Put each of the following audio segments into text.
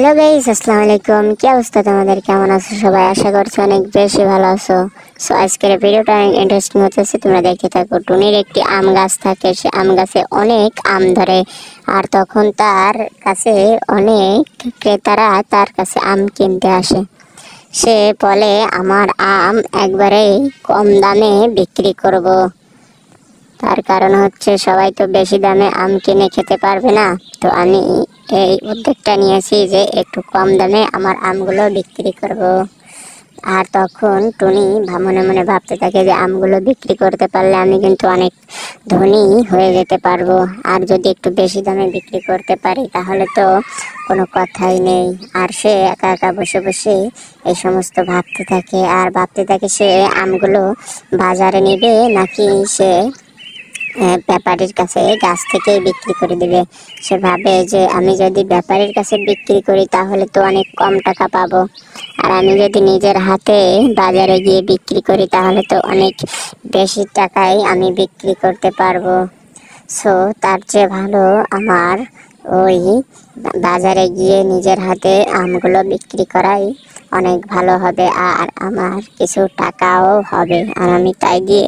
Hello guys, আসসালামু আলাইকুম। কি অবস্থা তোমাদের? কেমন আছো সবাই? আশা করছি অনেক বেশি ভালো আছো। সো আজকের ভিডিওটা অনেক ইন্টারেস্টিং হতেছে, তোমরা দেখতে থাকো। টুনির একটি আম গাছ থাকে, সে আম গাছে অনেক আম ধরে, আর তখন তার কাছে অনেক ক্রেতারা তার কাছে আম কিনতে আসে। সে বলে, আমার আম একবারেই কম দামে বিক্রি করব। তার কারণ হচ্ছে সবাই তো বেশি দামে আম কিনে খেতে পারবে না, তো আমি এই উদ্যোগটা নিয়েছি যে একটু কম দামে আমার আমগুলো বিক্রি করব। আর তখন টুনি মনে মনে ভাবতে থাকে যে আমগুলো বিক্রি করতে পারলে আমি কিন্তু অনেক ধনী হয়ে যেতে পারবো, আর যদি একটু বেশি দামে বিক্রি করতে পারি তাহলে তো কোনো কথাই নেই। আর সে একা একা বসে বসে এই সমস্ত ভাবতে থাকে, আর ভাবতে থাকে সে আমগুলো বাজারে নেবে নাকি সে ব্যাপারীর কাছে গাছ থেকে বিক্রি করে দিবে। সে ভাবে যে আমি যদি ব্যাপারীর কাছে বিক্রি করি তাহলে তো অনেক কম টাকা পাবো, আর আমি যদি নিজের হাতে বাজারে গিয়ে বিক্রি করি তাহলে তো অনেক বেশি টাকায় আমি বিক্রি করতে পারবো। সো তার চেয়ে ভালো আমার ওই বাজারে গিয়ে নিজের হাতে আমগুলো বিক্রি করাই অনেক ভালো হবে, আর আমার কিছু টাকাও হবে, আর আমি তাই দিয়ে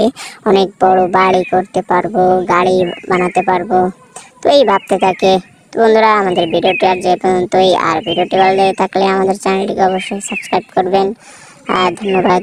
অনেক বড় বাড়ি করতে পারবো, গাড়ি বানাতে পারবো। তো এই ভাবতে থাকে। তো বন্ধুরা, আমাদের ভিডিওটি আর যে পর্যন্তই। আর ভিডিওটি ভালো লেগে থাকলে আমাদের চ্যানেলটিকে অবশ্যই সাবস্ক্রাইব করবেন। আর ধন্যবাদ।